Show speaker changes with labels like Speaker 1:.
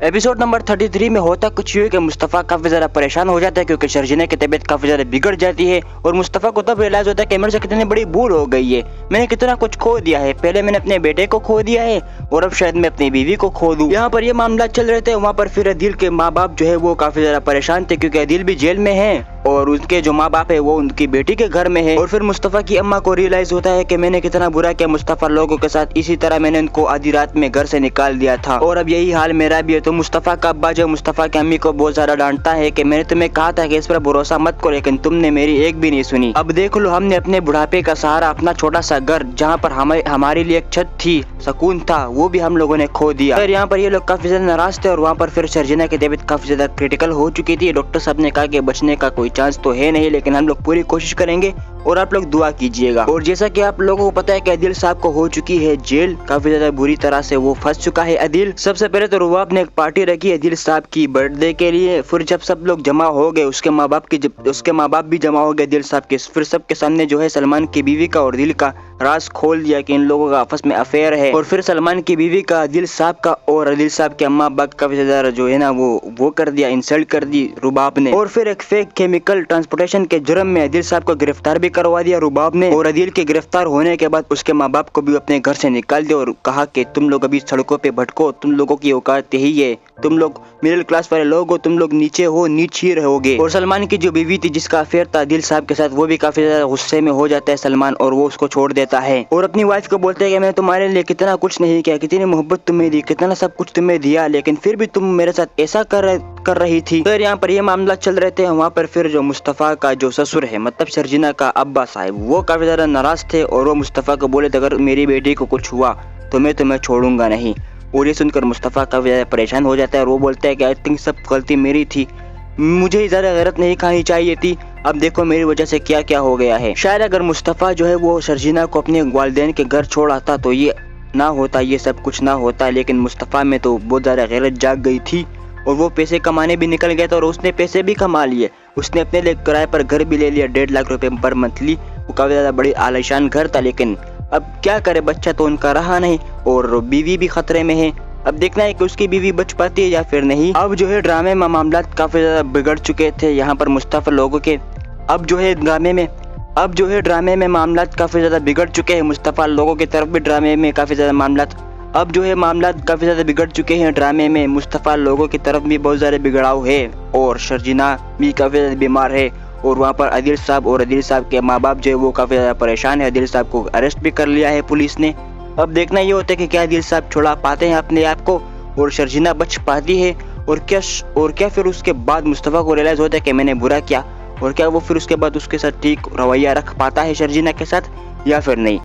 Speaker 1: Episode number 33 में होता कुछ यूं कि मुस्तफ़ा काफी ज्यादा परेशान हो जाता है क्योंकि शर्जीना की तबीयत काफी ज्यादा बिगड़ जाती है और मुस्तफ़ा को तब रियलाइज होता है कि मेरे से कितनी बड़ी भूल हो गई है, मैंने कितना कुछ खो दिया है। पहले मैंने अपने बेटे को खो दिया है और अब शायद मैं अपनी बीवी को खो दूं। यहाँ पर ये मामला चल रहे थे। वहाँ पर फिर अदील के माँ बाप जो है वो काफी ज्यादा परेशान थे क्योंकि अदील भी जेल में है और उनके जो माँ बाप है वो उनकी बेटी के घर में है। और फिर मुस्तफ़ा की अम्मा को रियलाइज होता है कि मैंने कितना बुरा किया मुस्तफ़ा लोगों के साथ, इसी तरह मैंने उनको आधी रात में घर से निकाल दिया था और अब यही हाल मेरा भी है। तो मुस्तफ़ा का अब्बा जो मुस्तफ़ा की अम्मी को बहुत ज्यादा डांटता है कि मैंने तुम्हें कहा था कि इस पर भरोसा मत करो, लेकिन तुमने मेरी एक भी नहीं सुनी। अब देख लो, हमने अपने बुढ़ापे का सहारा, अपना छोटा सा घर जहाँ पर हमारे लिए एक छत थी, सुकून था, वो भी हम लोगों ने खो दिया। फिर यहाँ पर ये लोग काफी ज्यादा नाराज थे और वहाँ पर फिर शर्जीना की तबीयत काफी ज्यादा क्रिटिकल हो चुकी थी। डॉक्टर साहब ने कहा कि बचने का कोई चांस तो है नहीं, लेकिन हम लोग पूरी कोशिश करेंगे और आप लोग दुआ कीजिएगा। और जैसा कि आप लोगों को पता है कि अदील साहब को हो चुकी है जेल, काफी ज्यादा बुरी तरह से वो फंस चुका है अदील। सबसे पहले तो रुबाब ने एक पार्टी रखी अदील साहब की बर्थडे के लिए। फिर जब सब लोग जमा हो गए, उसके माँ बाप भी जमा हो गए अदील साहब के, फिर सबके सामने जो है सलमान की बीवी का और दिल का राज खोल दिया कि इन लोगों का आपस में अफेयर है। और फिर सलमान की बीवी का अदील साहब का और अदील साहब के अम्मा अब्बा काफी ज्यादा जो है ना वो कर दिया, इंसल्ट कर दी रुबाब ने। और फिर एक फेक केमिकल ट्रांसपोर्टेशन के जुर्म में अदील साहब को गिरफ्तार भी करवा दिया रुबाब ने। और अदील के गिरफ्तार होने के बाद उसके माँ बाप को भी अपने घर से निकाल दिया और कहा कि तुम लोग अभी सड़कों पे भटको, तुम लोगों की औकात यही है, तुम लोग मिडिल क्लास वाले लोग हो, तुम लोग नीचे हो, नीच ही रहोगे। और सलमान की जो बीवी थी जिसका अफेयर था अदील साहब के साथ, वो भी काफी ज्यादा गुस्से में हो जाता है सलमान और वो उसको छोड़ देता है और अपनी वाइफ को बोलते हैं कि मैं तुम्हारे लिए कितना कुछ नहीं किया, कितनी मोहब्बत तुम्हें दी, कितना सब कुछ तुम्हें दिया, लेकिन फिर भी तुम मेरे साथ ऐसा कर रही थी। फिर यहाँ पर ये मामला चल रहे थे। वहाँ पर फिर जो मुस्तफ़ा का जो ससुर है, मतलब शर्जीना का अब्बा साहब, वो काफी ज्यादा नाराज थे और वो मुस्तफ़ा को बोले थे अगर मेरी बेटी को कुछ हुआ तो मैं तुम्हें छोड़ूंगा नहीं। और ये सुनकर मुस्तफ़ा काफी ज्यादा परेशान हो जाता है और वो बोलता है कि आई थिंक सब गलती मेरी थी, मुझे ज्यादा गलत नहीं खानी चाहिए थी, अब देखो मेरी वजह से क्या क्या हो गया है। शायद अगर मुस्तफ़ा जो है वो शर्जीना को अपने वालिदैन के घर छोड़ आता तो ये ना होता, ये सब कुछ ना होता, लेकिन मुस्तफ़ा में तो बहुत ज़्यादा गैरत जाग गई थी और वो पैसे कमाने भी निकल गया था और उसने पैसे भी कमा लिए। उसने अपने लिए किराए पर घर भी ले लिया 1.5 लाख रुपए पर मंथली। वो काफ़ी ज़्यादा बड़ी आलीशान घर था, लेकिन अब क्या करे, बच्चा तो उनका रहा नहीं और बीवी भी खतरे में है। अब देखना है कि उसकी बीवी बच पाती है या फिर नहीं। अब जो है ड्रामे में मामला काफ़ी ज़्यादा बिगड़ चुके थे यहाँ पर मुस्तफ़ा लोगों के। अब जो है ड्रामे में मामला काफ़ी ज़्यादा बिगड़ चुके हैं मुस्तफ़ा लोगों की तरफ भी। ड्रामे में काफ़ी ज़्यादा मामला काफ़ी ज़्यादा बिगड़ चुके हैं ड्रामे में। मुस्तफ़ा लोगों की तरफ भी बहुत ज़्यादा बिगड़ाव है और शर्जीना भी काफ़ी ज़्यादा बीमार है और वहाँ पर अदील साहब और अदील साहब के माँ बाप जो है वो काफ़ी ज़्यादा परेशान है। अदील साहब को अरेस्ट भी कर लिया है पुलिस ने। अब देखना ये होता है कि क्या अदील साहब छुड़ा पाते हैं अपने आप को और शर्जीना बच पाती है और क्या फिर उसके बाद मुस्तफ़ा को रियलाइज़ होता है कि मैंने बुरा किया और क्या वो फिर उसके बाद उसके साथ ठीक रवैया रख पाता है शर्जीना के साथ या फिर नहीं।